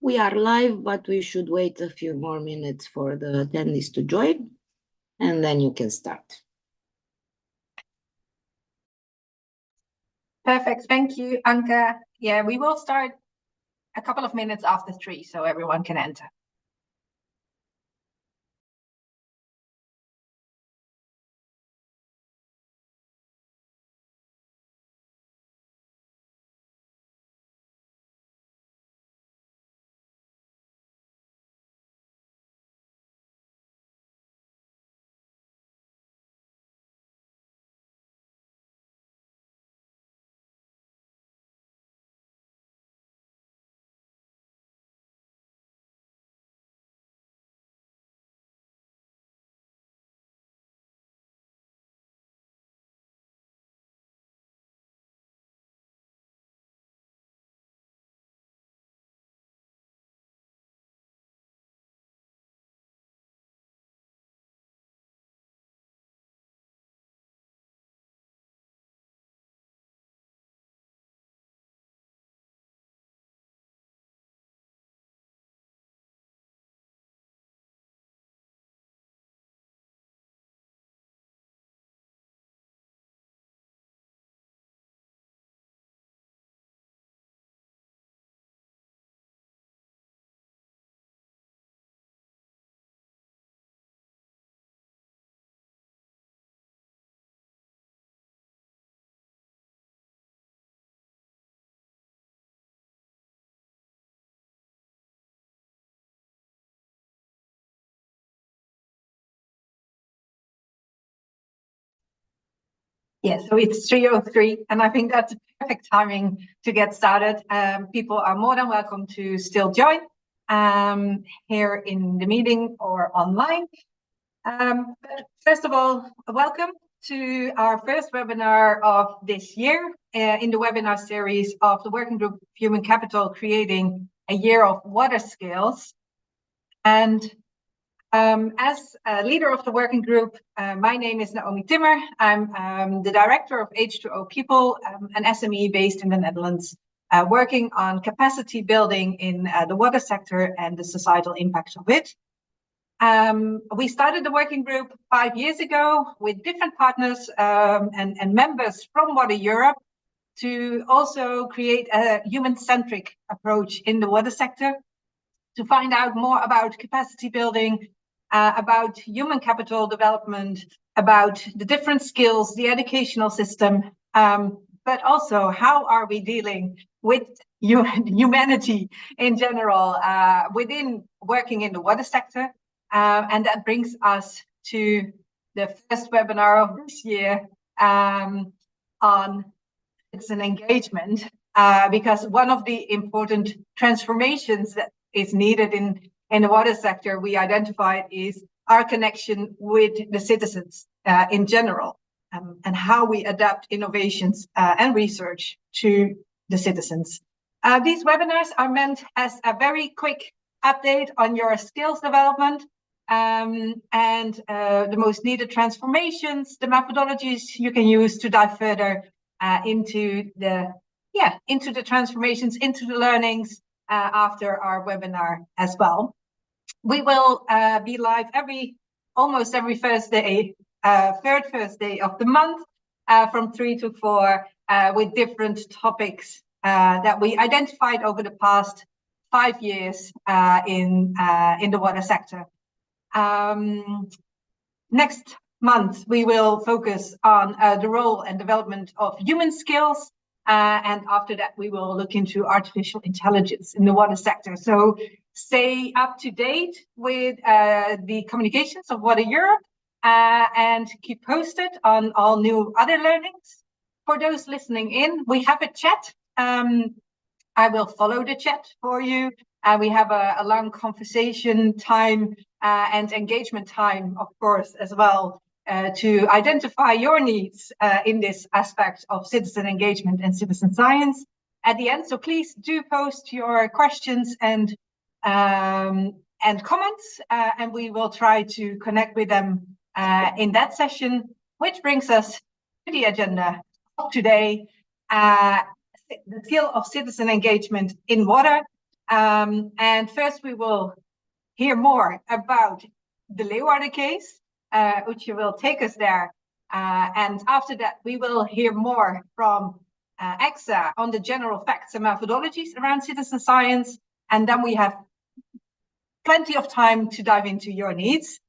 We are live, but we should wait a few more minutes for the attendees to join, and then you can start. Perfect. Thank you, Anke. Yeah, we will start a couple of minutes after 3, so everyone can enter. Yeah, so it's 3:03, and I think that's perfect timing to get started. People are more than welcome to still join here in the meeting or online. But first of all, welcome to our first webinar of this year in the webinar series of the Working Group Human Capital, Creating a Year of Water Skills. And as a leader of the working group, my name is Naomi Timmer. I'm the director of H2O People, an SME based in the Netherlands, working on capacity building in the water sector and the societal impact of it. We started the working group 5 years ago with different partners and members from Water Europe to also create a human-centric approach in the water sector, to find out more about capacity building, about human capital development, about the different skills, the educational system, but also how are we dealing with humanity in general within working in the water sector. And that brings us to the first webinar of this year on citizen engagement, because one of the important transformations that is needed in the water sector we identified is our connection with the citizens in general, and how we adapt innovations and research to the citizens. These webinars are meant as a very quick update on your skills development and the most needed transformations, the methodologies you can use to dive further into the transformations, into the learnings after our webinar as well. We will be live almost every Thursday, third Thursday of the month, from 3 to 4, with different topics that we identified over the past 5 years in the water sector. Next month, we will focus on the role and development of human skills. And after that, we will look into artificial intelligence in the water sector. So stay up to date with the communications of Water Europe and keep posted on all new other learnings. For those listening in, we have a chat. I will follow the chat for you. We have a long conversation time and engagement time, of course, as well, to identify your needs in this aspect of citizen engagement and citizen science at the end. So please do post your questions and comments, and we will try to connect with them in that session, which brings us to the agenda of today, the skill of citizen engagement in water. And first we will hear more about the Leeuwarden case. Uche will take us there. And after that, we will hear more from EXA on the general facts and methodologies around citizen science. And then we have plenty of time to dive into your needs.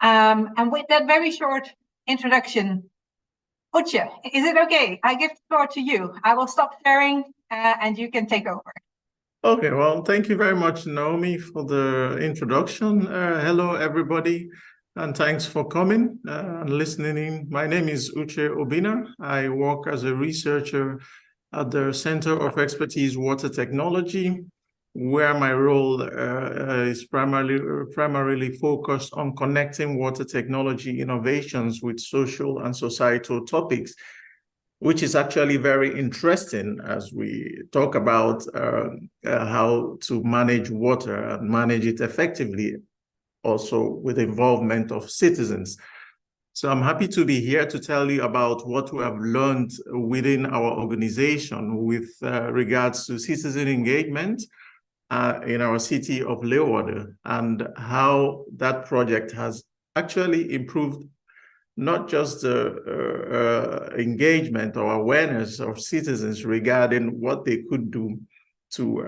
And with that very short introduction, Uche, is it okay? I give the floor to you. I will stop sharing and you can take over. Okay, well, thank you very much, Naomi, for the introduction. Hello, everybody, and thanks for coming and listening in. My name is Uche Obina. I work as a researcher at the Center of Expertise Water Technology, where my role is primarily focused on connecting water technology innovations with social and societal topics, which is actually very interesting as we talk about how to manage water and manage it effectively, also with the involvement of citizens. So I'm happy to be here to tell you about what we have learned within our organization with regards to citizen engagement in our city of Leeuwarden, and how that project has actually improved not just the engagement or awareness of citizens regarding what they could do to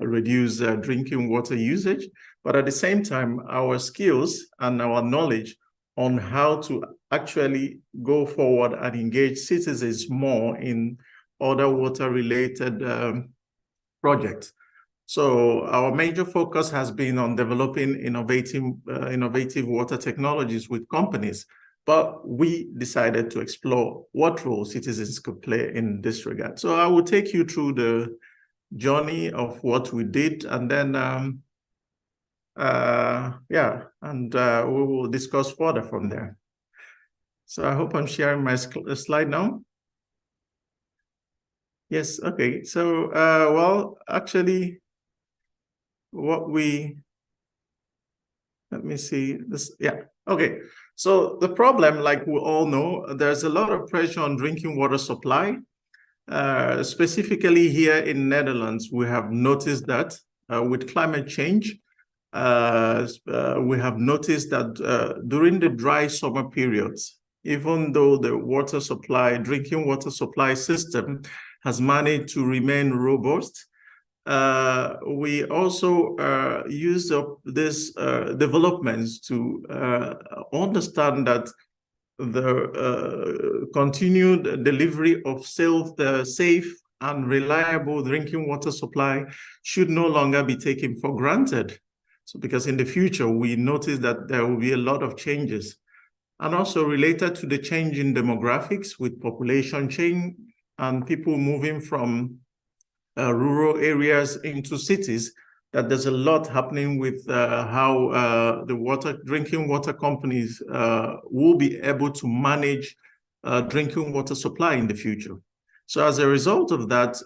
reduce drinking water usage, but at the same time, our skills and our knowledge on how to actually go forward and engage citizens more in other water-related projects. So our major focus has been on developing innovative water technologies with companies, but we decided to explore what role citizens could play in this regard. So I will take you through the journey of what we did, and then we will discuss further from there. So I hope I'm sharing my slide now. Yes, okay. So, well, actually, let me see this, yeah, okay. So the problem, like we all know, there's a lot of pressure on drinking water supply. Specifically here in Netherlands, we have noticed that with climate change, we have noticed that during the dry summer periods, even though the drinking water supply system has managed to remain robust, we also use these developments to understand that the continued delivery of safe and reliable drinking water supply should no longer be taken for granted. So because in the future, we notice that there will be a lot of changes, and also related to the change in demographics with population change and people moving from rural areas into cities, that there's a lot happening with how the drinking water companies will be able to manage drinking water supply in the future. So as a result of that,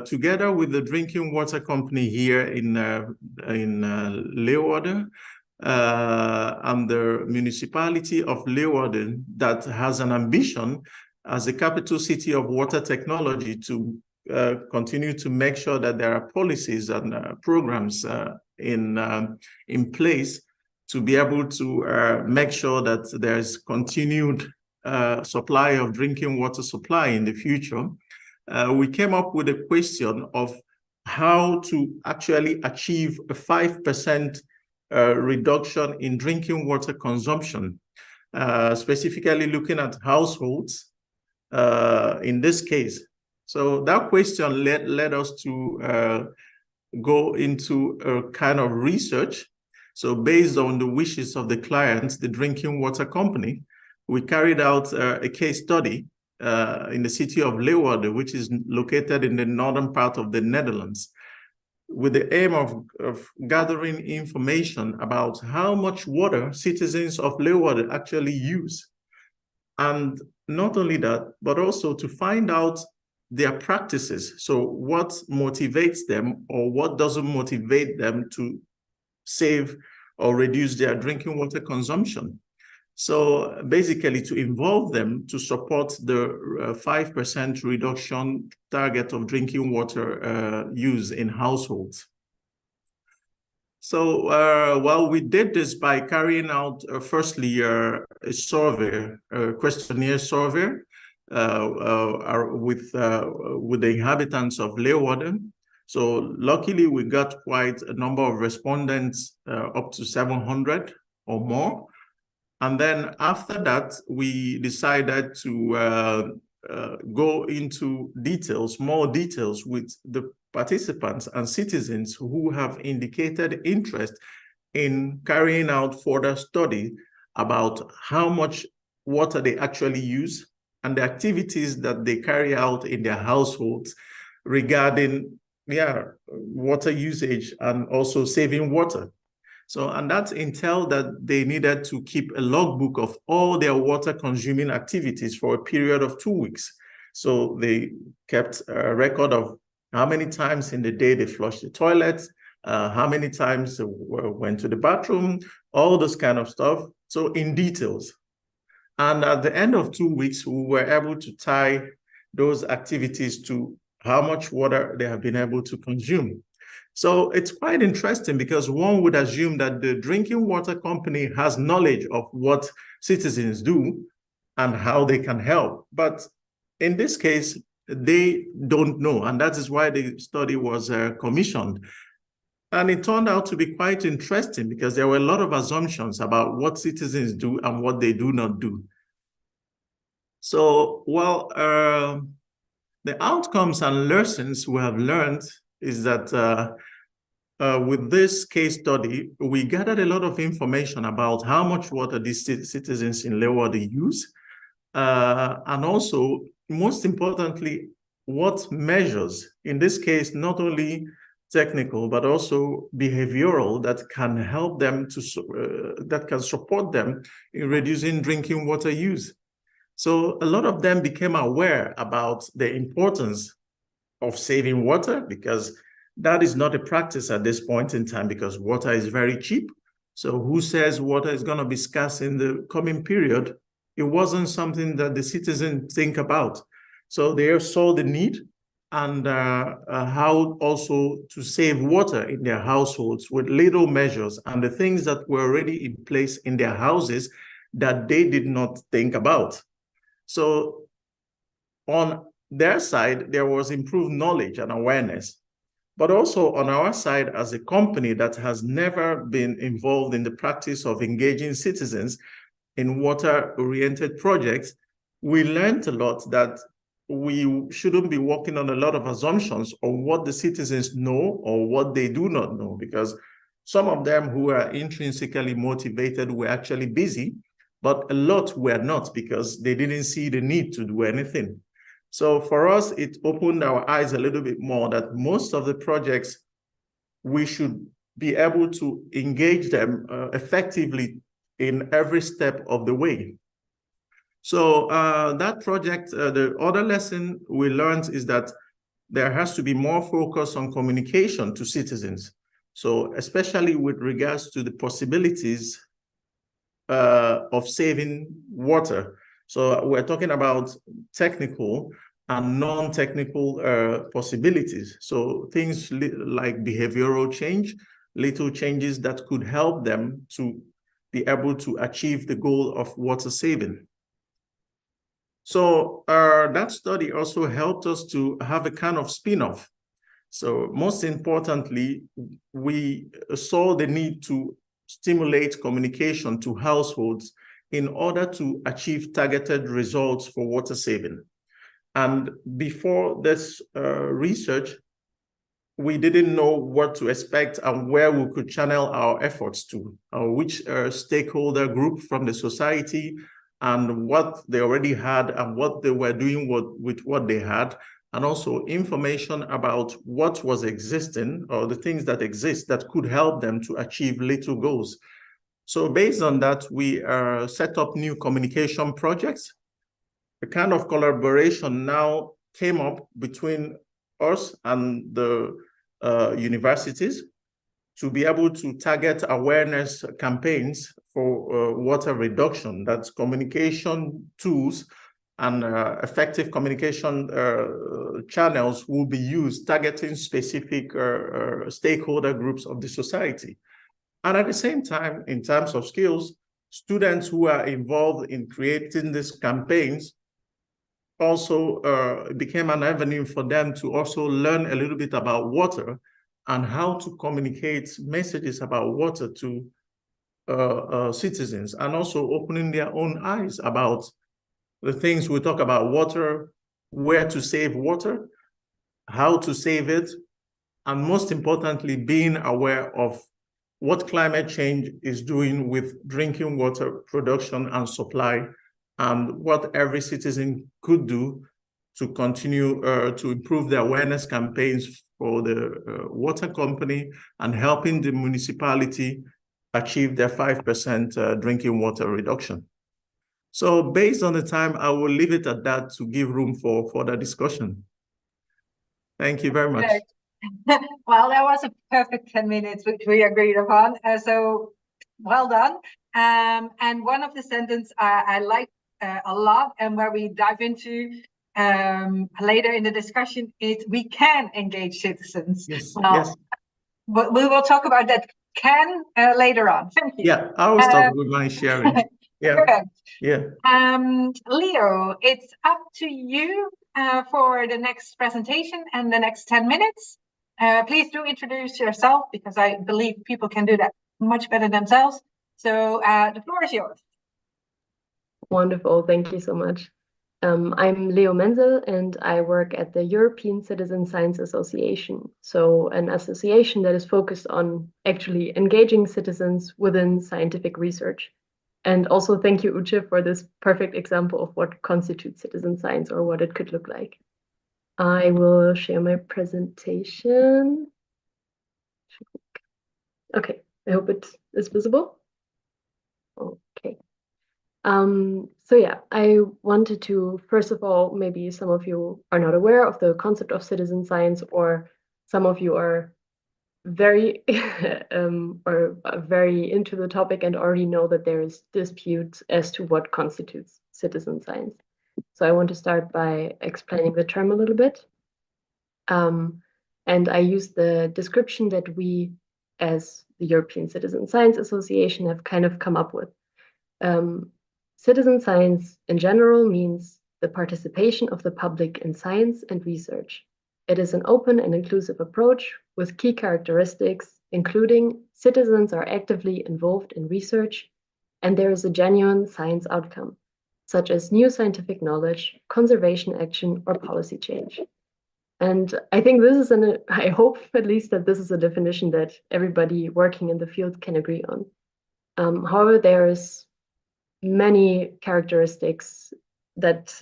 together with the drinking water company here in Leeuwarden and the municipality of Leeuwarden, that has an ambition as a capital city of water technology to continue to make sure that there are policies and programs in place to be able to make sure that there's continued supply of drinking water supply in the future. We came up with a question of how to actually achieve a 5% reduction in drinking water consumption, specifically looking at households in this case. So that question led us to go into a kind of research. So based on the wishes of the clients, the drinking water company, we carried out a case study in the city of Leeuwarden, which is located in the northern part of the Netherlands, with the aim of gathering information about how much water citizens of Leeuwarden actually use. And not only that, but also to find out their practices. So what motivates them or what doesn't motivate them to save or reduce their drinking water consumption. So basically to involve them to support the 5% reduction target of drinking water use in households. So, well, we did this by carrying out, firstly, a survey, a questionnaire survey with the inhabitants of Leeuwarden. So luckily, we got quite a number of respondents, up to 700 or more. And then after that, we decided to go into details, more details with the participants and citizens who have indicated interest in carrying out further study about how much water they actually use and the activities that they carry out in their households regarding water usage and also saving water. So, and that entailed that they needed to keep a logbook of all their water consuming activities for a period of 2 weeks. So they kept a record of how many times in the day they flushed the toilet, how many times they went to the bathroom, all this kind of stuff. So in details. And at the end of 2 weeks, we were able to tie those activities to how much water they have been able to consume. So it's quite interesting because one would assume that the drinking water company has knowledge of what citizens do and how they can help. But in this case, they don't know. And that is why the study was commissioned. And it turned out to be quite interesting because there were a lot of assumptions about what citizens do and what they do not do. So, well, the outcomes and lessons we have learned is that with this case study, we gathered a lot of information about how much water these citizens in Leeuwarden use, and also, most importantly, what measures, in this case, not only technical, but also behavioral, that can help them to, that can support them in reducing drinking water use. So a lot of them became aware about the importance of saving water, because that is not a practice at this point in time because water is very cheap. So who says water is going to be scarce in the coming period? It wasn't something that the citizens think about. So they saw the need and how also to save water in their households with little measures and the things that were already in place in their houses that they did not think about. So on their side, there was improved knowledge and awareness. But also on our side, as a company that has never been involved in the practice of engaging citizens in water-oriented projects, we learned a lot that we shouldn't be working on a lot of assumptions on what the citizens know or what they do not know, because some of them who are intrinsically motivated were actually busy, but a lot were not because they didn't see the need to do anything. So for us, it opened our eyes a little bit more that most of the projects, we should be able to engage them effectively in every step of the way. So that project, the other lesson we learned is that there has to be more focus on communication to citizens. So especially with regards to the possibilities of saving water. So we're talking about technical and non-technical possibilities. So things like behavioral change, little changes that could help them to be able to achieve the goal of water saving. So that study also helped us to have a kind of spin-off. So most importantly, we saw the need to stimulate communication to households in order to achieve targeted results for water saving. And before this research, we didn't know what to expect and where we could channel our efforts to, which stakeholder group from the society, and what they already had and what they were doing with what they had, and also information about what was existing or the things that exist that could help them to achieve little goals. So based on that, we set up new communication projects. A kind of collaboration now came up between us and the universities to be able to target awareness campaigns for water reduction. That's communication tools and effective communication channels will be used, targeting specific stakeholder groups of the society. And at the same time, in terms of skills, students who are involved in creating these campaigns also became an avenue for them to also learn a little bit about water and how to communicate messages about water to citizens, and also opening their own eyes about the things we talk about: water, where to save water, how to save it, and most importantly, being aware of what climate change is doing with drinking water production and supply, and what every citizen could do to continue to improve the awareness campaigns for the water company and helping the municipality achieve their 5% drinking water reduction. So based on the time, I will leave it at that to give room for further discussion. Thank you very much. Okay. Well, that was a perfect 10 minutes, which we agreed upon. So well done. And one of the sentences I like a lot, and where we dive into later in the discussion, is we can engage citizens. Yes, well, yes. But we will talk about that can later on. Thank you. Yeah, I will start with my sharing. Yeah. Correct. Yeah. Leo, it's up to you for the next presentation and the next 10 minutes. Please do introduce yourself, because I believe people can do that much better themselves. So the floor is yours. Wonderful. Thank you so much. I'm Leo Menzel, and I work at the European Citizen Science Association. So an association that is focused on actually engaging citizens within scientific research. And also thank you, Uche, for this perfect example of what constitutes citizen science, or what it could look like. I will share my presentation. Okay, I hope it is visible. Okay. So yeah, I wanted to, first of all, maybe some of you are not aware of the concept of citizen science, or some of you are very very into the topic and already know that there is dispute as to what constitutes citizen science. So I want to start by explaining the term a little bit. And I use the description that we, as the European Citizen Science Association, have kind of come up with. Citizen science in general means the participation of the public in science and research. It is an open and inclusive approach with key characteristics, including citizens are actively involved in research, and there is a genuine science outcome, such as new scientific knowledge, conservation action, or policy change. And I think this is I hope at least that this is a definition that everybody working in the field can agree on. However, there is many characteristics that,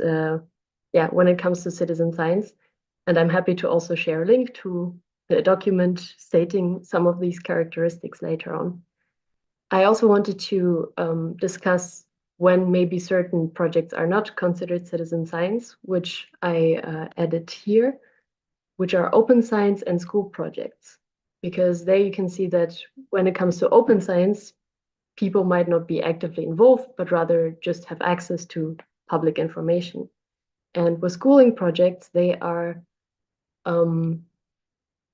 when it comes to citizen science, and I'm happy to also share a link to the document stating some of these characteristics later on. I also wanted to discuss when maybe certain projects are not considered citizen science, which I added here, which are open science and school projects. Because there you can see that when it comes to open science, people might not be actively involved, but rather just have access to public information. And with schooling projects, they are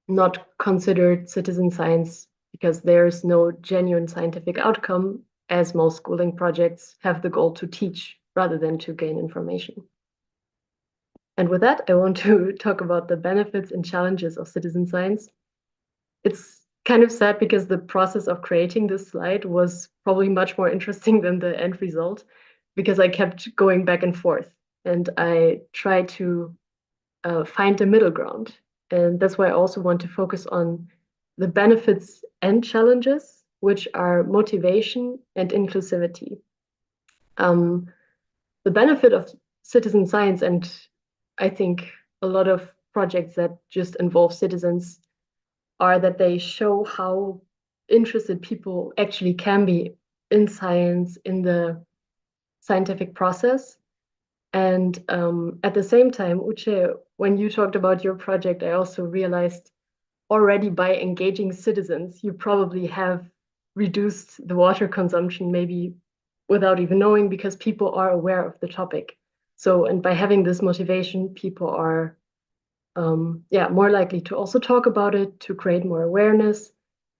not considered citizen science because there's no genuine scientific outcome, as most schooling projects have the goal to teach rather than to gain information. And with that, I want to talk about the benefits and challenges of citizen science. It's kind of sad because the process of creating this slide was probably much more interesting than the end result, because I kept going back and forth and I tried to find a middle ground. And that's why I also want to focus on the benefits and challenges, which are motivation and inclusivity. The benefit of citizen science, and I think a lot of projects that just involve citizens, are that they show how interested people actually can be in science, in the scientific process. And at the same time, Uche, when you talked about your project, I also realized already by engaging citizens, you probably have reduced the water consumption, maybe without even knowing, because people are aware of the topic. So, and by having this motivation, people are more likely to also talk about it, to create more awareness,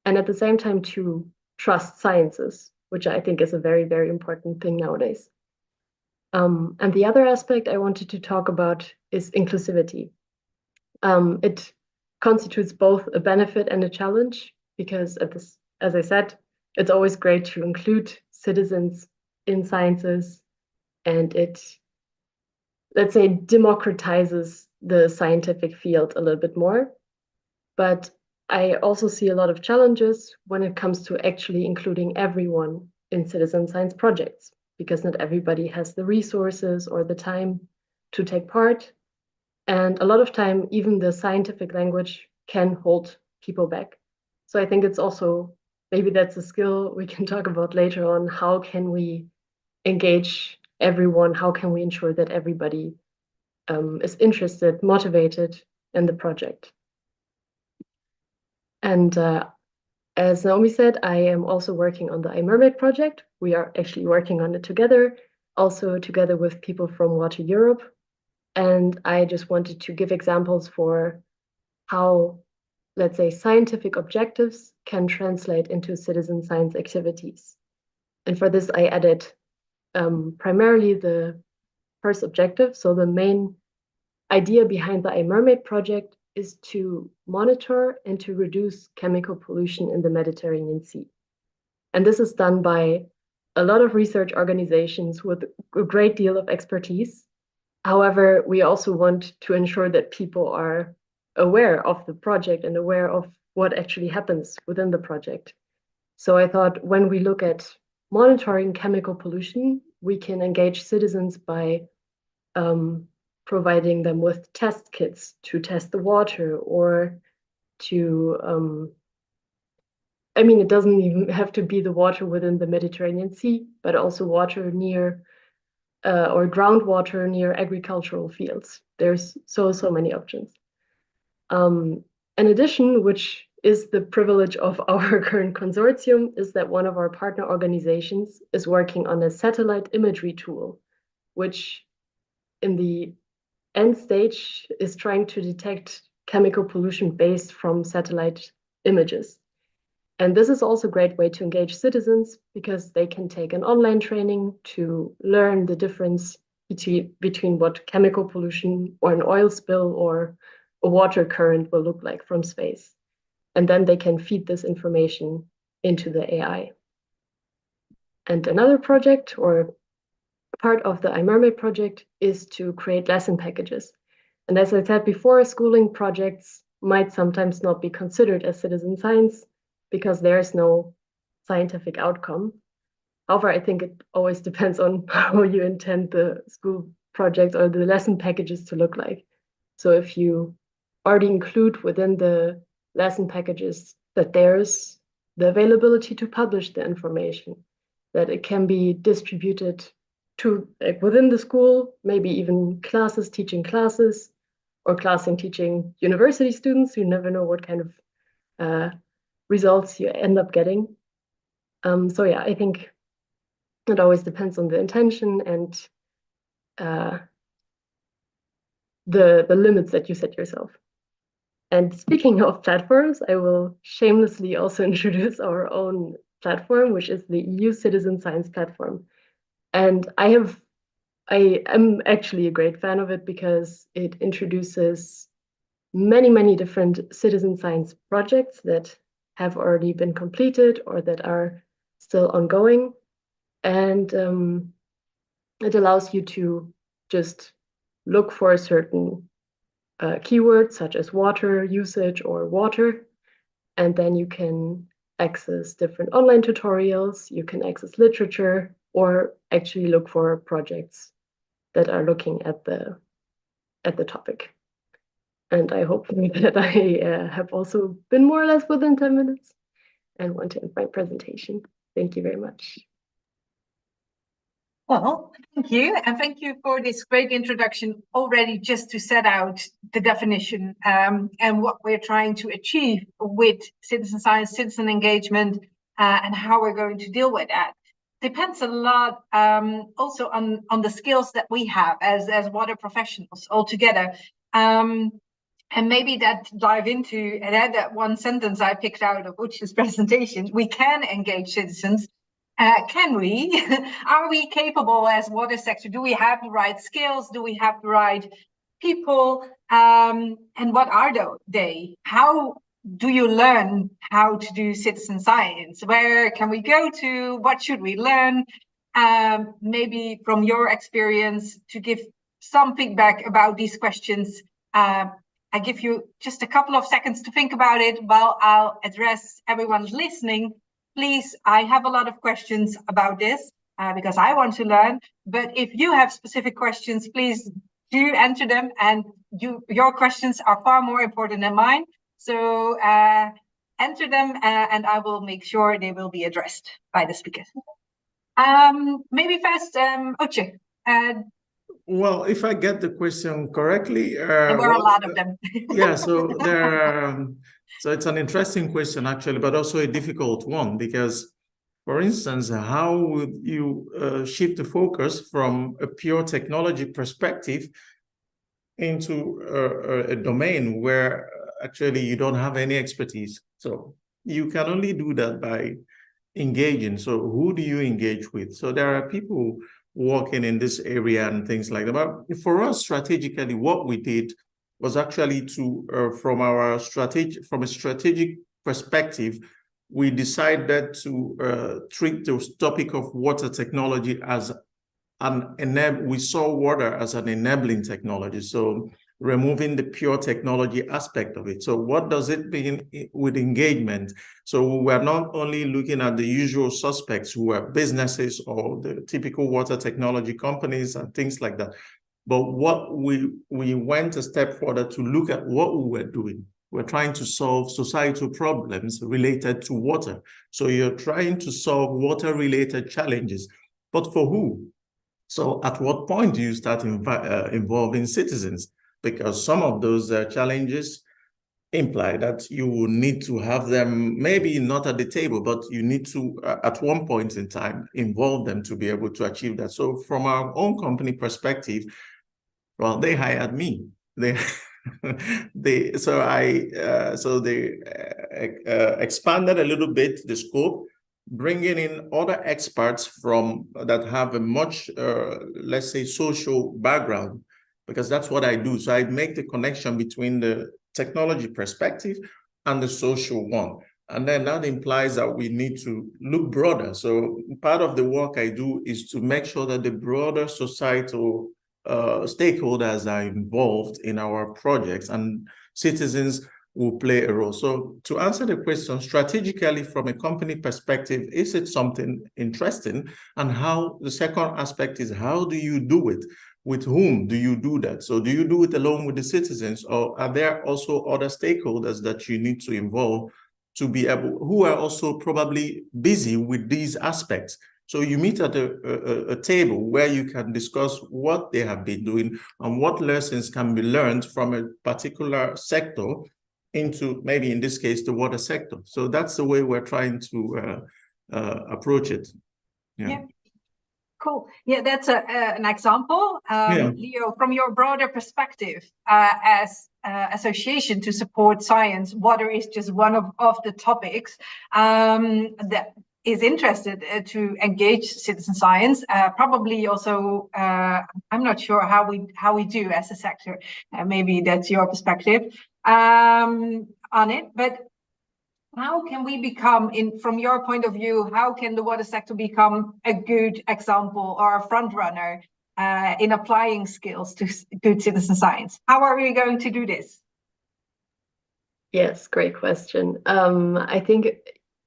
and at the same time to trust sciences, which I think is a very, very important thing nowadays. And the other aspect I wanted to talk about is inclusivity. It constitutes both a benefit and a challenge because, as I said, it's always great to include citizens in sciences, and it, let's say, democratizes the scientific field a little bit more. But I also see a lot of challenges when it comes to actually including everyone in citizen science projects, because not everybody has the resources or the time to take part. And a lot of time, even the scientific language can hold people back. So I think it's also, maybe that's a skill we can talk about later on. How can we engage everyone? How can we ensure that everybody is interested, motivated in the project? And as Naomi said, I am also working on the iMermaid project. We are actually working on it together, also together with people from Water Europe. And I just wanted to give examples for how, let's say, scientific objectives can translate into citizen science activities. And for this, I added primarily the first objective. So the main idea behind the iMermaid project is to monitor and to reduce chemical pollution in the Mediterranean Sea. And this is done by a lot of research organizations with a great deal of expertise. However, we also want to ensure that people are aware of the project and aware of what actually happens within the project. So I thought when we look at monitoring chemical pollution, we can engage citizens by providing them with test kits to test the water, or to, I mean, it doesn't even have to be the water within the Mediterranean Sea, but also water near or groundwater near agricultural fields. There's so many options. In addition, which is the privilege of our current consortium, is that one of our partner organizations is working on a satellite imagery tool, which in the end stage is trying to detect chemical pollution based from satellite images. And this is also a great way to engage citizens because they can take an online training to learn the difference between what chemical pollution or an oil spill or a water current will look like from space. And then they can feed this information into the AI. And another project or part of the iMermaid project is to create lesson packages. And as I said before, schooling projects might sometimes not be considered as citizen science because there is no scientific outcome. However, I think it always depends on how you intend the school projects or the lesson packages to look like. So if you already include within the lesson packages that there's the availability to publish the information, that it can be distributed to within the school, maybe even classes teaching classes, or classing teaching university students. You never know what kind of results you end up getting. So yeah, I think it always depends on the intention and the limits that you set yourself. And speaking of platforms, I will shamelessly also introduce our own platform, which is the EU Citizen Science Platform. And I am actually a great fan of it because it introduces many different citizen science projects that have already been completed or that are still ongoing. And it allows you to just look for a certain keywords such as water usage or water, and then you can access different online tutorials, you can access literature, or actually look for projects that are looking at the topic. And I hope that I have also been more or less within 10 minutes and want to end my presentation. Thank you very much. Well, thank you. And thank you for this great introduction already, just to set out the definition and what we're trying to achieve with citizen science, citizen engagement, and how we're going to deal with that. depends a lot also on the skills that we have as water professionals altogether. And maybe that dive into that one sentence I picked out of Uche's presentation. We can engage citizens. Can we? Are we capable as water sector? Do we have the right skills? Do we have the right people? And what are they? How do you learn how to do citizen science? Where can we go to? What should we learn? Maybe from your experience to give some feedback about these questions. I give you just a couple of seconds to think about it while I'll address everyone listening. Please, I have a lot of questions about this because I want to learn. But if you have specific questions, please do enter them. And your questions are far more important than mine. So enter them and I will make sure they will be addressed by the speakers. Maybe first, Uche. Well, if I get the question correctly, there were a lot of them. Yeah, so so it's an interesting question actually, but also a difficult one because, for instance, how would you shift the focus from a pure technology perspective into a domain where actually you don't have any expertise? So you can only do that by engaging. So who do you engage with? So there are people working in this area and things like that. But for us, strategically, what we did was actually to, from a strategic perspective, we decided to treat the topic of water technology as we saw water as an enabling technology. So removing the pure technology aspect of it. So what does it mean with engagement? So we're not only looking at the usual suspects who are businesses or the typical water technology companies and things like that, but what we went a step further to look at what we were doing. We're trying to solve societal problems related to water. So you're trying to solve water-related challenges, but for who? So at what point do you start involving citizens? Because some of those challenges imply that you will need to have them, maybe not at the table, but you need to, at one point in time, involve them to be able to achieve that. So from our own company perspective, well, they hired me. They expanded a little bit the scope, bringing in other experts from that have a much, let's say, social background, because that's what I do. So I make the connection between the technology perspective and the social one. And then that implies that we need to look broader. So part of the work I do is to make sure that the broader societal stakeholders are involved in our projects and citizens will play a role. So to answer the question, strategically from a company perspective, is it something interesting? And how the second aspect is, how do you do it? With whom do you do that? So do you do it alone with the citizens, or are there also other stakeholders that you need to involve to be able, who are also probably busy with these aspects? So you meet at a table where you can discuss what they have been doing and what lessons can be learned from a particular sector into, maybe in this case, the water sector. So that's the way we're trying to approach it. Yeah. Cool. Yeah, that's an example. Leo, from your broader perspective, as association to support science, water is just one of the topics that is interested to engage citizen science. Probably also, I'm not sure how we do as a sector. Maybe that's your perspective on it, but how can we become, from your point of view, how can the water sector become a good example or a front runner in applying skills to good citizen science? How are we going to do this? Yes, great question. I think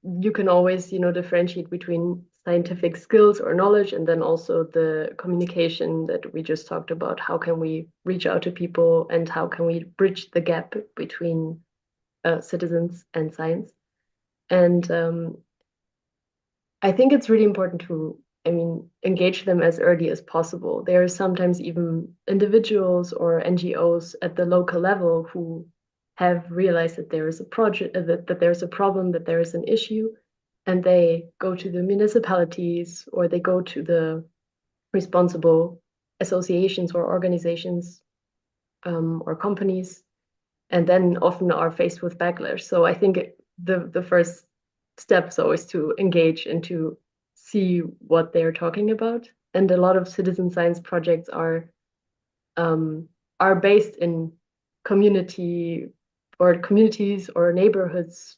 you can always, differentiate between scientific skills or knowledge and then also the communication that we just talked about. How can we reach out to people and how can we bridge the gap between citizens and science? And I think it's really important to, engage them as early as possible. There are sometimes even individuals or NGOs at the local level who have realized that there is a project, that there's a problem, that there is an issue, and they go to the municipalities or they go to the responsible associations or organizations or companies, and then often are faced with backlash. So I think the first step is always to engage and to see what they're talking about. And a lot of citizen science projects are based in communities or neighborhoods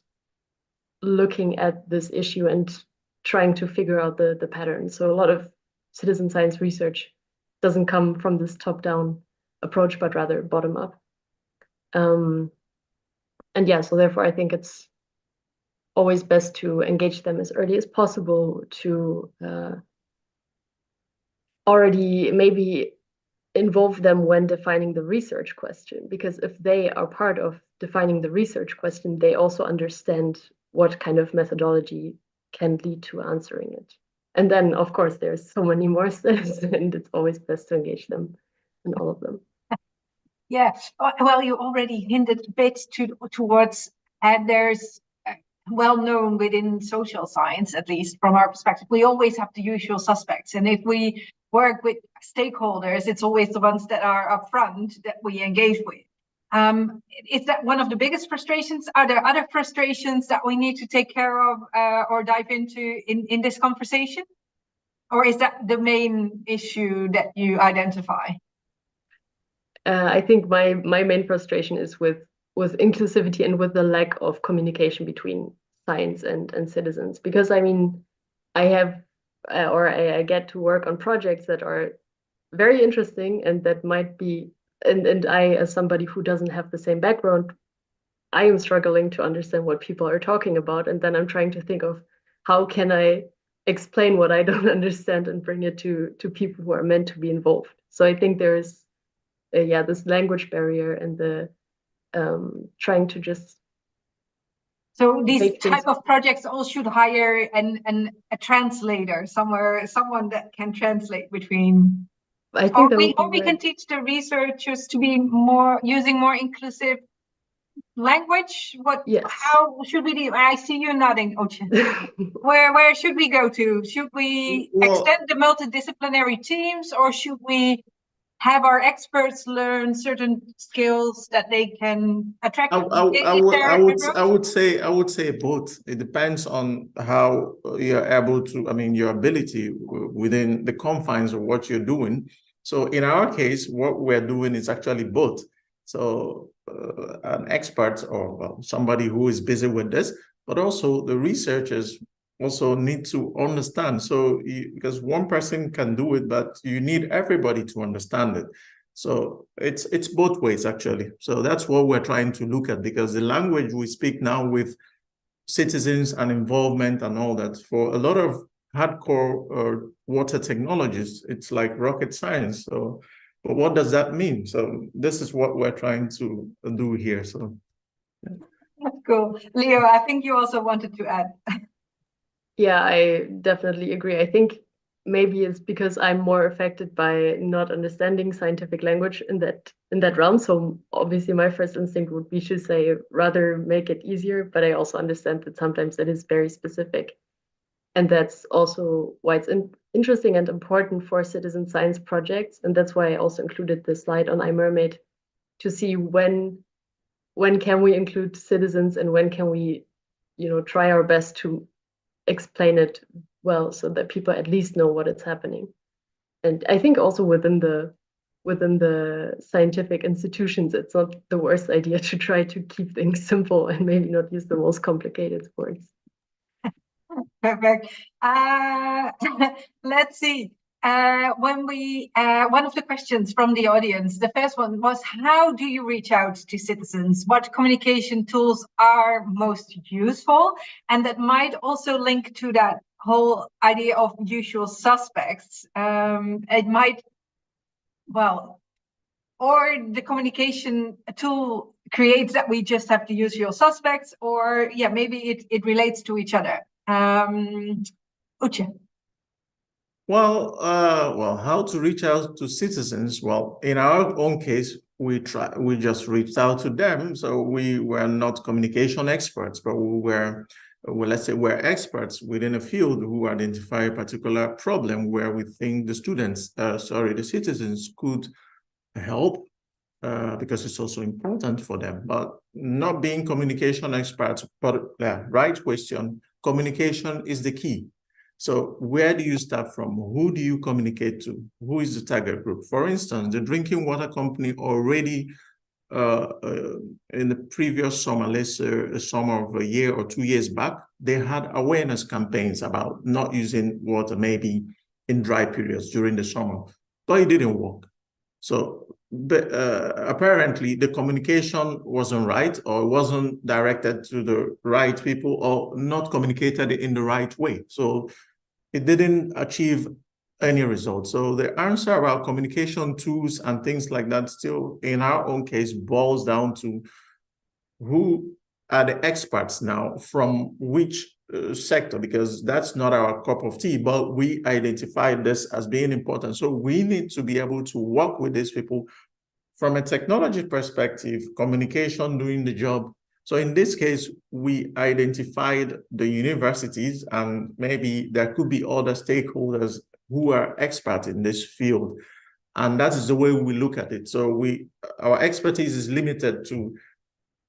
looking at this issue and trying to figure out the patterns. So a lot of citizen science research doesn't come from this top-down approach, but rather bottom-up. And yeah, so therefore I think it's always best to engage them as early as possible, to already maybe involve them when defining the research question, because if they are part of defining the research question, they also understand what kind of methodology can lead to answering it. And then, of course, there's so many more steps, and it's always best to engage them in all of them. Yeah, well, you already hinted a bit towards, and there's well known within social science, at least from our perspective, we always have the usual suspects. And if we work with stakeholders, it's always the ones that are upfront that we engage with. Is that one of the biggest frustrations? Are there other frustrations that we need to take care of or dive into in this conversation? Or is that the main issue that you identify? I think my main frustration is with inclusivity and with the lack of communication between science and citizens. Because I mean, I have I get to work on projects that are very interesting and that might be, and I, as somebody who doesn't have the same background, I am struggling to understand what people are talking about. And then I'm trying to think of how can I explain what I don't understand and bring it to people who are meant to be involved. So I think there is this language barrier and the trying to just. So these type of projects all should hire a translator somewhere, someone that can translate between. I think we can teach the researchers to be using more inclusive language. Yes. How should we do? I see you nodding, Oce. Where should we go to? Should we extend the multidisciplinary teams, or should we have our experts learn certain skills that they can attract? I would say both. It depends on how you're able to, your ability within the confines of what you're doing. So in our case, what we're doing is actually both. So an expert or somebody who is busy with this, but also the researchers also need to understand. So because one person can do it, but you need everybody to understand it. So it's both ways, actually. So that's what we're trying to look at, because the language we speak now with citizens and involvement and all that, for a lot of hardcore water technologies, it's like rocket science. So, but what does that mean? So this is what we're trying to do here. So yeah. That's cool. Leo, I think you also wanted to add. Yeah, I definitely agree. I think maybe it's because I'm more affected by not understanding scientific language in that realm. So obviously my first instinct would be to say rather make it easier, but I also understand that sometimes it is very specific. And that's also why it's interesting and important for citizen science projects. And that's why I also included this slide on iMermaid, to see when can we include citizens and when can we, try our best to explain it well so that people at least know what is happening. And I think also within the scientific institutions, it's not the worst idea to try to keep things simple and maybe not use the most complicated words. Perfect. Let's see. One of the questions from the audience, the first one was, how do you reach out to citizens? What communication tools are most useful? And that might also link to that whole idea of usual suspects. It might, or the communication tool creates that we just have the usual suspects, or maybe it relates to each other. Oce. Well, how to reach out to citizens? Well, in our own case, we just reached out to them. So we were not communication experts, but we were, well, let's say we're experts within a field who identify a particular problem where we think the students, the citizens could help, because it's also important for them. But not being communication experts, but right question, communication is the key. So where do you start from? Who do you communicate to? Who is the target group? For instance, the drinking water company already in the previous summer, let's say a summer of a year or 2 years back, they had awareness campaigns about not using water maybe in dry periods during the summer, but it didn't work. So apparently the communication wasn't right, or wasn't directed to the right people, or not communicated in the right way. So it didn't achieve any results. So the answer about communication tools and things like that still, in our own case, boils down to who are the experts now from which sector, because that's not our cup of tea, but we identified this as being important. So we need to be able to work with these people from a technology perspective, communication, doing the job. So in this case, we identified the universities, and maybe there could be other stakeholders who are experts in this field. And that is the way we look at it. So our expertise is limited to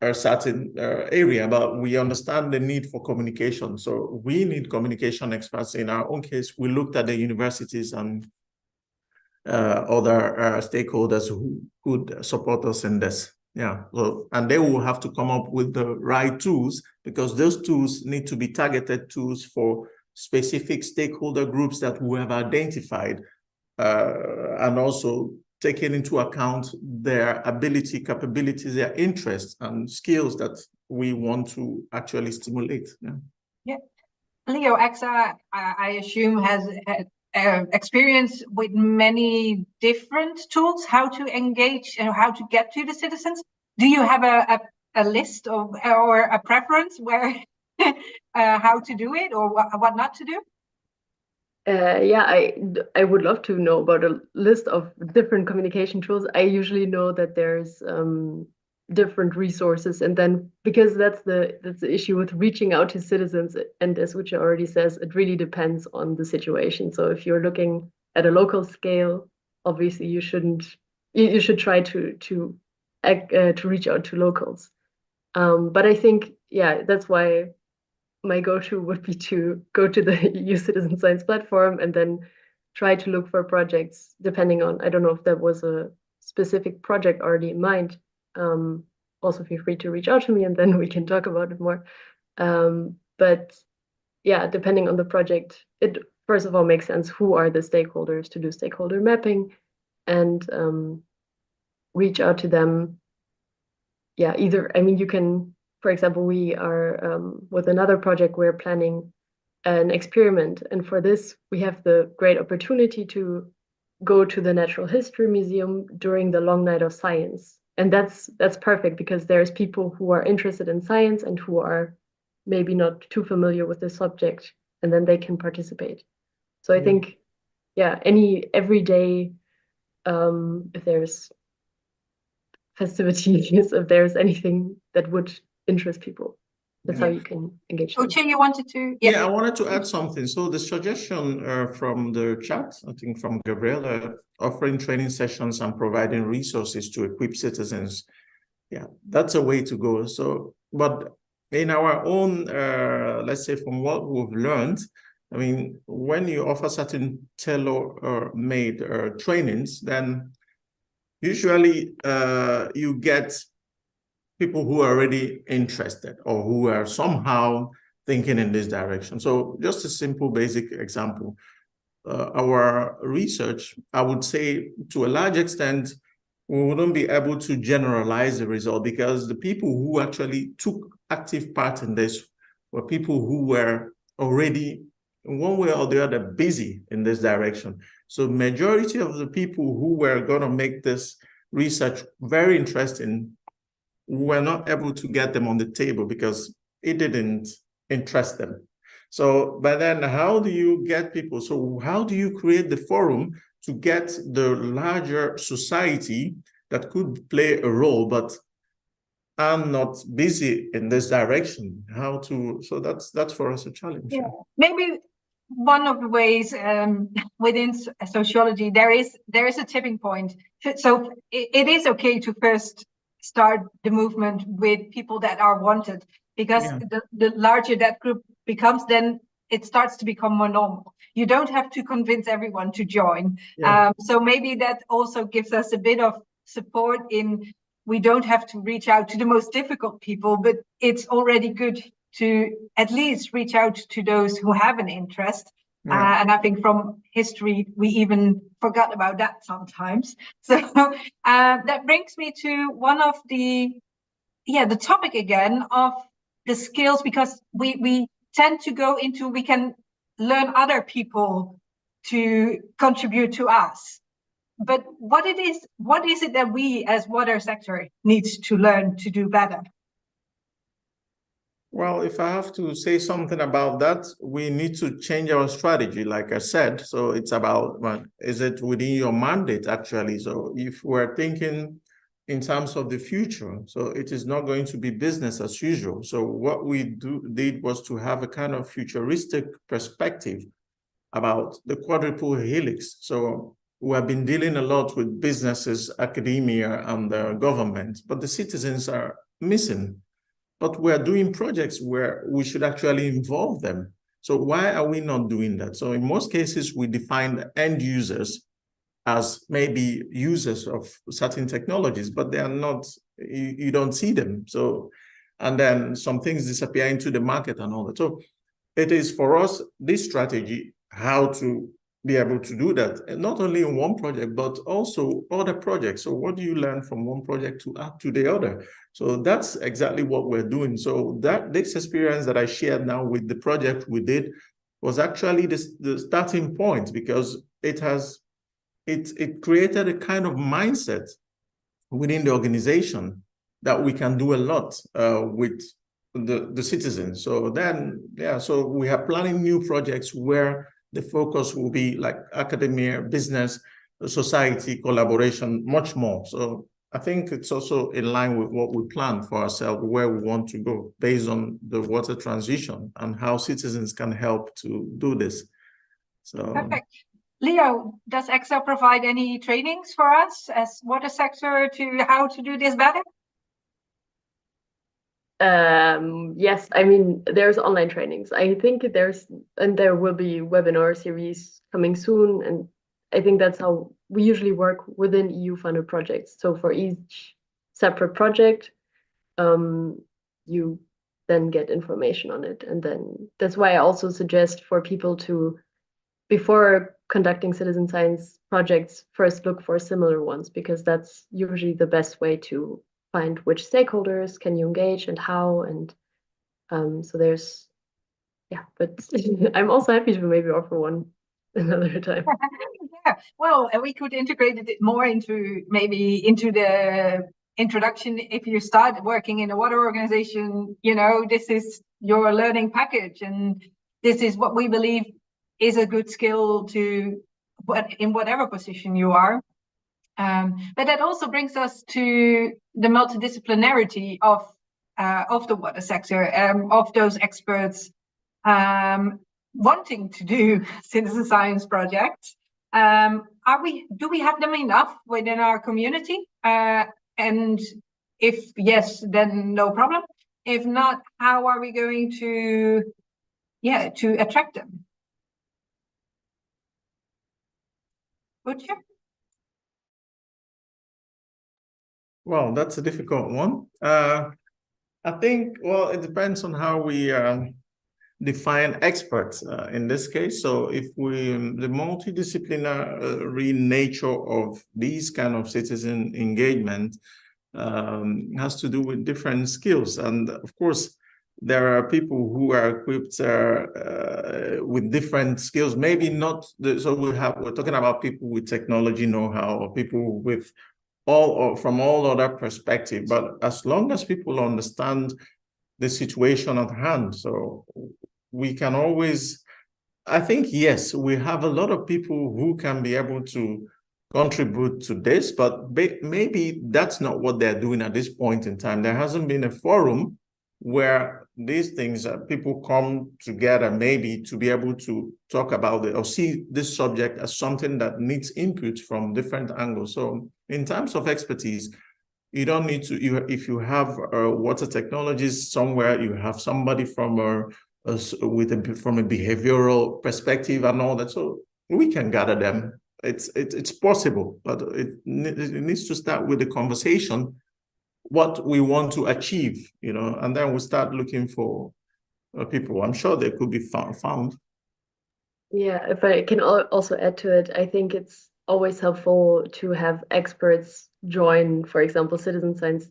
a certain area, but we understand the need for communication. So we need communication experts. In our own case, we looked at the universities and other stakeholders who could support us in this. Yeah, so, and they will have to come up with the right tools, because those tools need to be targeted tools for specific stakeholder groups that we have identified, and also taking into account their ability, capabilities, their interests and skills that we want to actually stimulate. Yeah. Leo, AXA, I assume, has experience with many different tools, how to engage and how to get to the citizens. Do you have a list of, or a preference where how to do it, or what not to do? Yeah, I would love to know about a list of different communication tools. I usually know that there's different resources, and then because that's the issue with reaching out to citizens, and as Uche already says, it really depends on the situation. So if you're looking at a local scale, obviously you should try to reach out to locals. But I think, yeah, that's why my go-to would be to go to the EU Citizen Science platform and then try to look for projects depending on, I don't know if that was a specific project already in mind. Also feel free to reach out to me and then we can talk about it more. But yeah, depending on the project, it first of all makes sense who are the stakeholders to do stakeholder mapping, and reach out to them. Yeah, either, I mean, you can, for example, we are with another project, we're planning an experiment. And for this, we have the great opportunity to go to the Natural History Museum during the long night of science. And that's perfect, because there's people who are interested in science and who are maybe not too familiar with the subject, and then they can participate. So I think, yeah, every day, if there's festivities, if there's anything that would interest people, that's how you can engage them. Uche, you wanted to? Yeah, I wanted to add something. So the suggestion from the chat, I think from Gabriela, offering training sessions and providing resources to equip citizens. Yeah, that's a way to go. So, but in our own, let's say from what we've learned, I mean, when you offer certain tailor-made trainings, then usually you get people who are already interested or who are somehow thinking in this direction. So just a simple basic example. Our research, I would say to a large extent, we wouldn't be able to generalize the result, because the people who actually took active part in this were people who were already in one way or the other busy in this direction. So majority of the people who were going to make this research very interesting, we were not able to get them on the table because it didn't interest them. So, but then how do you get people? So how do you create the forum to get the larger society that could play a role, but I'm not busy in this direction. How to? So that's for us a challenge. Yeah. Maybe one of the ways within sociology there is a tipping point. So it is okay to first start the movement with people that are wanted, because the larger that group becomes, then it starts to become more normal. You don't have to convince everyone to join. So maybe that also gives us a bit of support in, we don't have to reach out to the most difficult people, but it's already good to at least reach out to those who have an interest. And I think from history, we even forgot about that sometimes. So that brings me to one of the topic again of the skills, because we tend to go into, we can learn other people to contribute to us. But what is it that we as water sector needs to learn to do better? Well, if I have to say something about that, we need to change our strategy, like I said. So it's about, well, is it within your mandate, actually? So if we're thinking in terms of the future, so it is not going to be business as usual. So what we did was to have a kind of futuristic perspective about the quadruple helix. So we have been dealing a lot with businesses, academia, and the government, but the citizens are missing. But we're doing projects where we should actually involve them. So why are we not doing that? So in most cases, we define the end users as maybe users of certain technologies, but they are not, you don't see them. So, and then some things disappear into the market and all that. So it is for us, this strategy, how to be able to do that, and not only in one project, but also other projects. So what do you learn from one project to add to the other? So that's exactly what we're doing. So this experience that I shared now with the project we did was actually the starting point, because it created a kind of mindset within the organization that we can do a lot with the citizens. So then, so we are planning new projects where the focus will be like academia, business, society, collaboration, much more. So I think it's also in line with what we plan for ourselves, where we want to go based on the water transition and how citizens can help to do this. So perfect. Leo, does Excel provide any trainings for us as water sector to how to do this better? Yes, I mean, there's online trainings. I think there will be webinar series coming soon. And I think that's how we usually work within EU-funded projects. So for each separate project, you then get information on it. And then that's why I also suggest for people to, before conducting citizen science projects, first look for similar ones, because that's usually the best way to find which stakeholders can you engage and how. And so there's, but I'm also happy to maybe offer one another time. Yeah, well, we could integrate it more into the introduction. If you start working in a water organization, this is your learning package, and this is what we believe is a good skill in whatever position you are. But that also brings us to the multidisciplinarity of the water sector, of those experts wanting to do citizen science projects. Do we have them enough within our community? And if yes, then no problem. If not, how are we going to attract them? Butcher? Well, that's a difficult one. I think, well, it depends on how we define experts in this case. So if the multidisciplinary nature of these kind of citizen engagement has to do with different skills. And of course, there are people who are equipped with different skills, maybe not, so we're talking about people with technology know-how, or people with from all other perspectives, but as long as people understand the situation at hand, so we can always, I think, yes, we have a lot of people who can be able to contribute to this, but maybe that's not what they're doing at this point in time. There hasn't been a forum where these things, people come together maybe to be able to talk about it or see this subject as something that needs input from different angles. So in terms of expertise, you don't need to, if you have water technologies somewhere, you have somebody from from a behavioral perspective and all that. So we can gather them. It's possible, but it needs to start with the conversation, what we want to achieve, and then we start looking for people. I'm sure they could be found. Yeah, if I can also add to it, I think it's always helpful to have experts join, for example, citizen science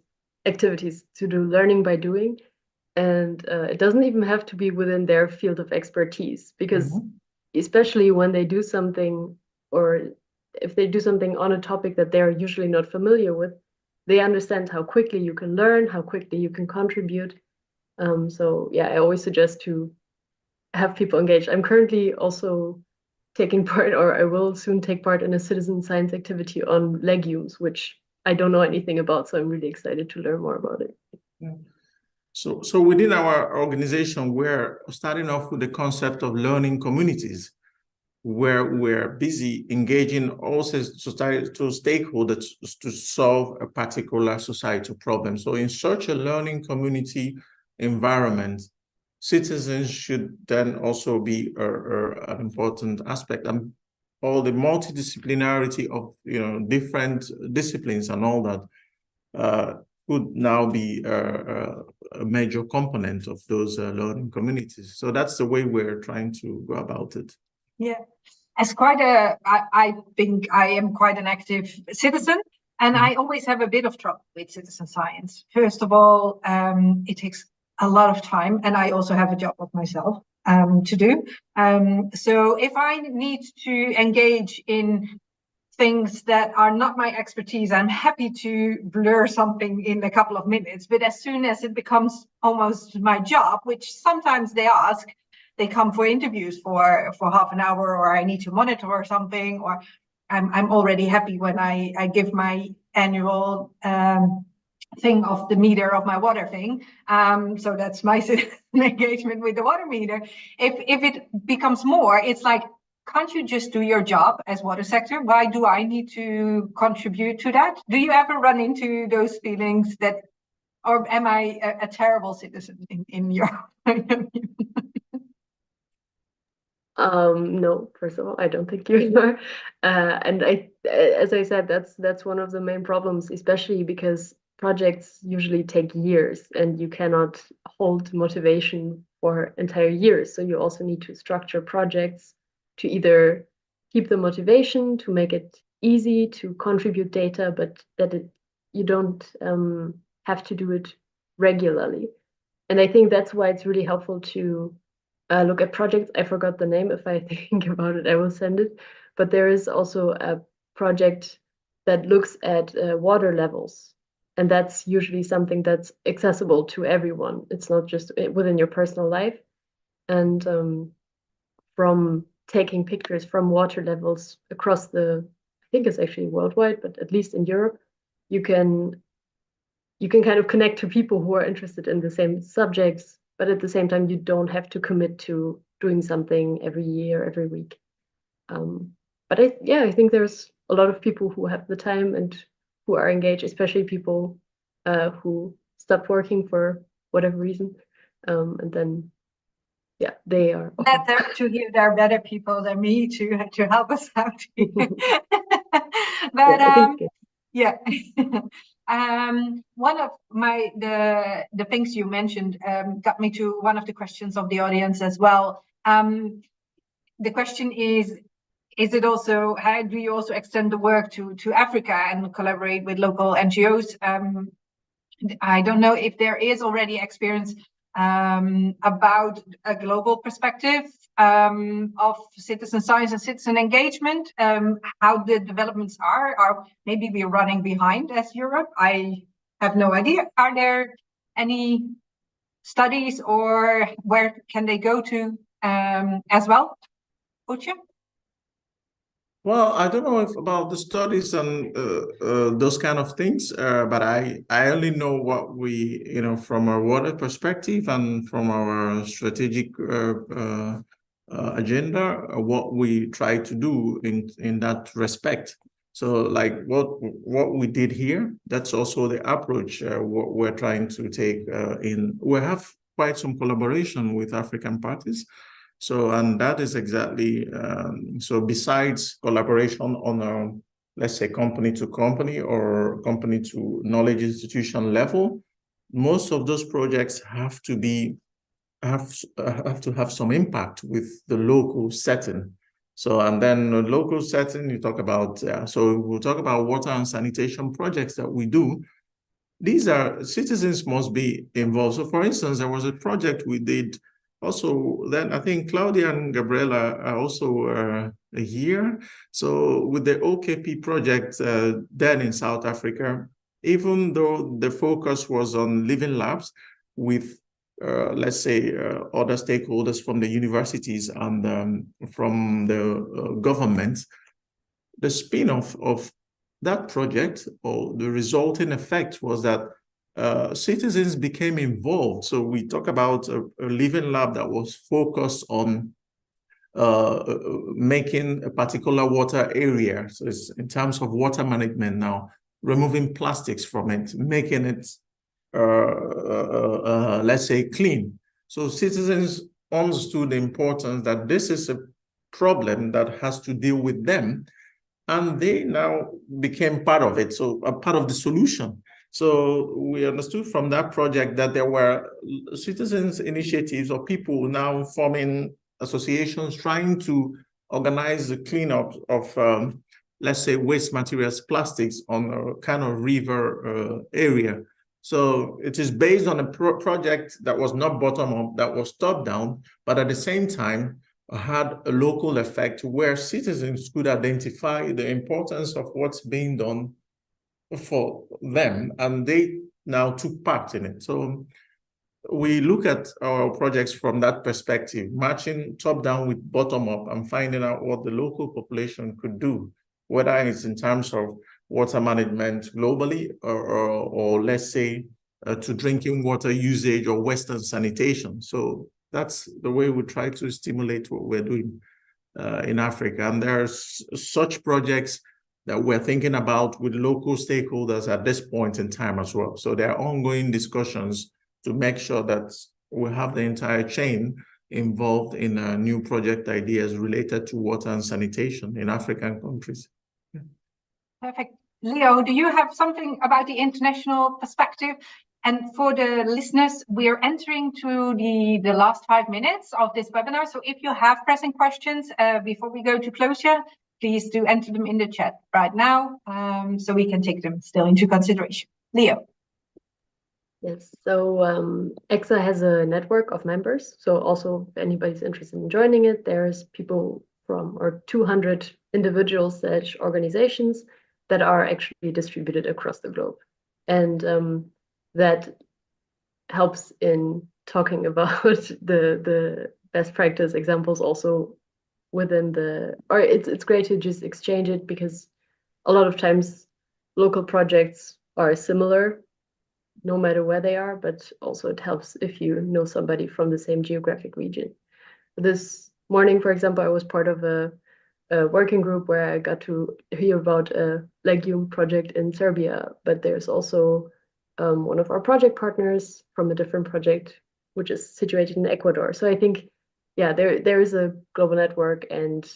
activities to do learning by doing. And it doesn't even have to be within their field of expertise, because especially when they do something, or if they do something on a topic that they're usually not familiar with, they understand how quickly you can learn, how quickly you can contribute. So yeah, I always suggest to have people engaged. I'm currently also taking part, or I will soon take part in a citizen science activity on legumes, which I don't know anything about, so I'm really excited to learn more about it. Yeah. So within our organization, we're starting off with the concept of learning communities, where we're busy engaging all societal stakeholders to solve a particular societal problem. So in such a learning community environment, citizens should then also be an important aspect, and all the multidisciplinarity of different disciplines and all that could now be a major component of those learning communities. So that's the way we're trying to go about it. Yeah, as I think I am quite an active citizen, and I always have a bit of trouble with citizen science. First of all, it takes a lot of time, and I also have a job of myself to do. So if I need to engage in things that are not my expertise, I'm happy to blur something in a couple of minutes. But as soon as it becomes almost my job, which sometimes they ask, they come for interviews for half an hour, or I need to monitor something, or I'm already happy when I give my annual thing of the meter of my water thing. So that's my engagement with the water meter. If it becomes more, it's like, can't you just do your job as water sector? Why do I need to contribute to that? Do you ever run into those feelings that, or am I a terrible citizen in your point of view? No, first of all, I don't think you are. And as I said, that's one of the main problems, especially because projects usually take years and you cannot hold motivation for entire years. So you also need to structure projects to either keep the motivation, to make it easy to contribute data, but that you don't have to do it regularly. And I think that's why it's really helpful to look at projects. I forgot the name. If I think about it, I will send it. But there is also a project that looks at water levels. And that's usually something that's accessible to everyone. It's not just within your personal life. And from taking pictures from water levels across I think it's actually worldwide, but at least in Europe, you can kind of connect to people who are interested in the same subjects, but at the same time, you don't have to commit to doing something every year, every week. But I think there's a lot of people who have the time and who are engaged, especially people who stop working for whatever reason. And then, yeah, they are. Better to hear there are better people than me to help us out. But yeah. One of the things you mentioned got me to one of the questions of the audience as well. The question is it also, how do you also extend the work to Africa and collaborate with local NGOs? I don't know if there is already experience about a global perspective of citizen science and citizen engagement, how the developments are maybe we're running behind as Europe. I have no idea. Are there any studies, or where can they go to as well? Uche? Well, I don't know if about the studies and those kind of things, but I only know what we, from our water perspective and from our strategic agenda, what we try to do in that respect. So, like what we did here, that's also the approach what we're trying to take we have quite some collaboration with African parties. So, and that is exactly, so besides collaboration on a, let's say, company to company or company to knowledge institution level, most of those projects have to have some impact with the local setting. So, and then the local setting, you talk about, so we'll talk about water and sanitation projects that we do. These are, citizens must be involved. So for instance, there was a project we did also, then I think Claudia and Gabriela are also here. So with the OKP project then in South Africa, even though the focus was on living labs with, let's say, other stakeholders from the universities and from the government, the spin-off of that project, or the resulting effect, was that citizens became involved. So we talk about a living lab that was focused on making a particular water area. So it's in terms of water management now, removing plastics from it, making it, let's say, clean. So citizens understood the importance that this is a problem that has to deal with them, and they now became part of it, so a part of the solution. So we understood from that project that there were citizens initiatives or people now forming associations trying to organize the cleanup of, let's say, waste materials, plastics on a kind of river area. So it is based on a project that was not bottom up, that was top down, but at the same time, had a local effect where citizens could identify the importance of what's being done for them, and they now took part in it. So we look at our projects from that perspective, matching top down with bottom up and finding out what the local population could do, whether it's in terms of water management globally or let's say to drinking water usage or Western sanitation. So that's the way we try to stimulate what we're doing in Africa. And there's such projects that we're thinking about with local stakeholders at this point in time as well. So there are ongoing discussions to make sure that we have the entire chain involved in new project ideas related to water and sanitation in African countries. Perfect. Leo, do you have something about the international perspective? And for the listeners, we are entering to the last 5 minutes of this webinar. So if you have pressing questions before we go to closure, please do enter them in the chat right now, so we can take them still into consideration. Leo. Yes, so EXA has a network of members. So also if anybody's interested in joining it, there's people from, or 200 individuals / organizations that are actually distributed across the globe. And that helps in talking about the best practice examples also within or it's great to just exchange it, because a lot of times local projects are similar no matter where they are, but also it helps if you know somebody from the same geographic region. This morning, for example, I was part of a working group where I got to hear about a legume project in Serbia, but there's also one of our project partners from a different project, which is situated in Ecuador. So I think, yeah, there is a global network, and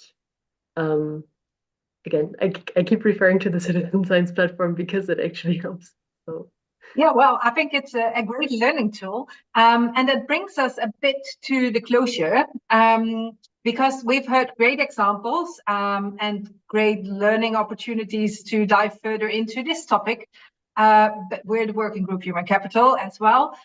again, I keep referring to the Citizen Science platform because it actually helps. So. Yeah, well, I think it's a great learning tool. And that brings us a bit to the closure, because we've heard great examples and great learning opportunities to dive further into this topic. But we're the working group Human Capital as well.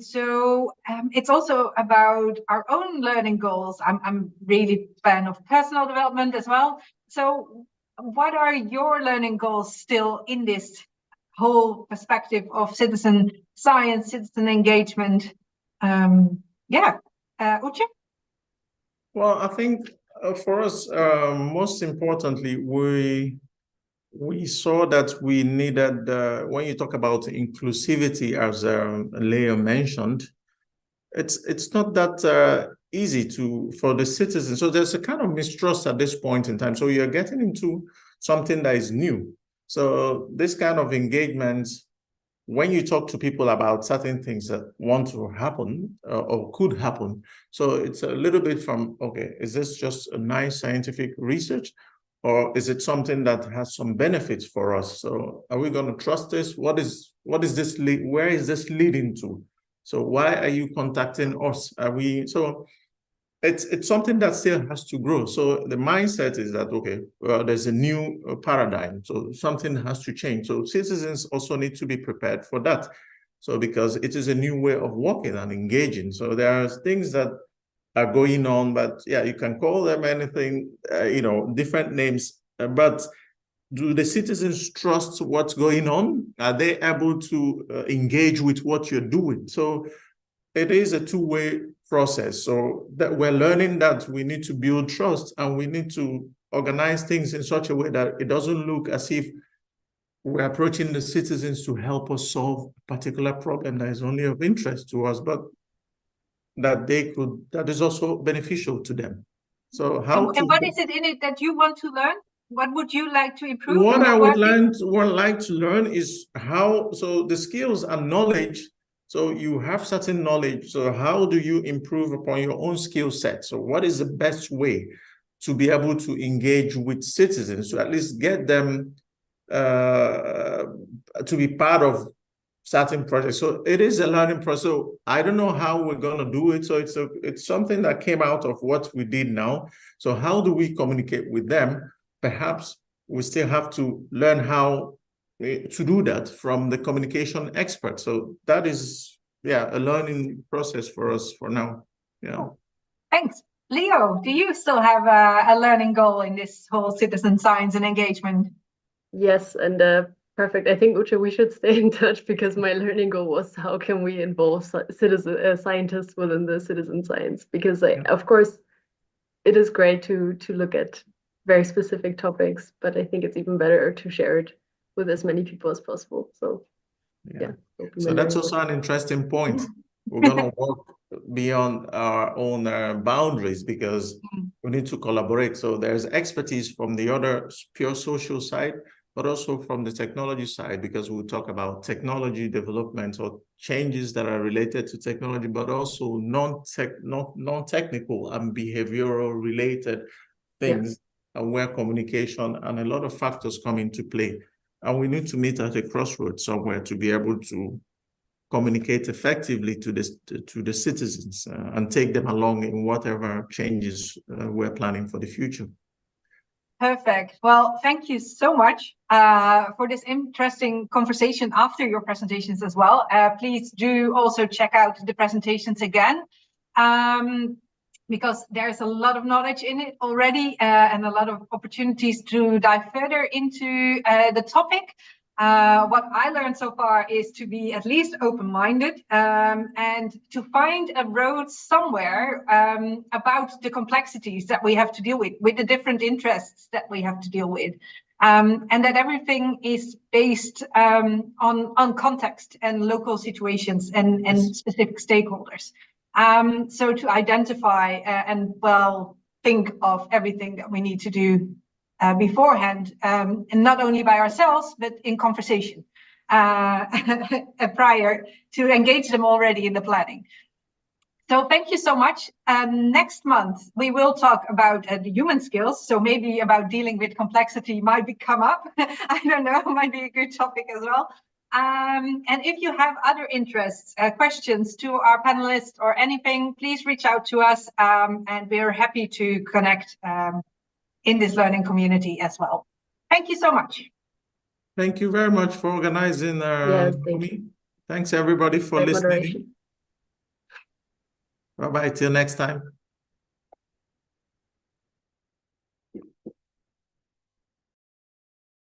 So it's also about our own learning goals. I'm really a fan of personal development as well. So what are your learning goals still in this whole perspective of citizen science, citizen engagement? Uche? Well, I think For us, most importantly, we saw that we needed, when you talk about inclusivity, as Leo mentioned, it's not that easy for the citizens. So there's a kind of mistrust at this point in time. So you're getting into something that is new. So this kind of engagement, when you talk to people about certain things that want to happen or could happen, so it's a little bit from, okay, is this just a nice scientific research, or is it something that has some benefits for us? So are we going to trust this? What is this? Where is this leading to? So why are you contacting us? So it's something that still has to grow. So the mindset is that, okay, well, there's a new paradigm, so something has to change. So citizens also need to be prepared for that. So because it is a new way of working and engaging. So there are things that are going on, but yeah, you can call them anything, different names, but do the citizens trust what's going on? Are they able to engage with what you're doing? So it is a two-way process. So that we're learning that we need to build trust, and we need to organize things in such a way that it doesn't look as if we're approaching the citizens to help us solve a particular problem that is only of interest to us, but that is also beneficial to them. So and what is it in it that you want to learn? What would you like to improve? What I would like to learn is how, so the skills and knowledge. So you have certain knowledge. So how do you improve upon your own skill set? So what is the best way to be able to engage with citizens, to at least get them to be part of certain projects? So it is a learning process. So I don't know how we're going to do it. So it's something that came out of what we did now. So how do we communicate with them? Perhaps we still have to learn how to do that from the communication expert. So that is, a learning process for us for now. Yeah. Thanks. Leo, do you still have a learning goal in this whole citizen science and engagement? Yes, and perfect. I think, Uche, we should stay in touch, because my learning goal was how can we involve scientists within the citizen science? Because of course, it is great to look at very specific topics, but I think it's even better to share it with as many people as possible. So yeah. So that's also an interesting point. We're going to work beyond our own boundaries, because we need to collaborate. So there's expertise from the other pure social side, but also from the technology side, because we'll talk about technology development or changes that are related to technology, but also non-technical and behavioral related things, and where communication and a lot of factors come into play. And we need to meet at a crossroads somewhere to be able to communicate effectively to the citizens and take them along in whatever changes we're planning for the future. Perfect. Well, thank you so much for this interesting conversation after your presentations as well. Please do also check out the presentations again, because there's a lot of knowledge in it already and a lot of opportunities to dive further into the topic. What I learned so far is to be at least open-minded and to find a road somewhere about the complexities that we have to deal with the different interests that we have to deal with. And that everything is based on context and local situations and specific stakeholders. So to identify and think of everything that we need to do beforehand, and not only by ourselves, but in conversation prior to engage them already in the planning. So thank you so much. Next month, we will talk about the human skills. So maybe about dealing with complexity might come up. I don't know, might be a good topic as well. And if you have other interests, questions to our panelists or anything, please reach out to us. And we're happy to connect in this learning community as well. Thank you so much. Thank you very much for organizing. Yes, thank you. Thanks everybody for listening. Moderation. Bye-bye, till next time.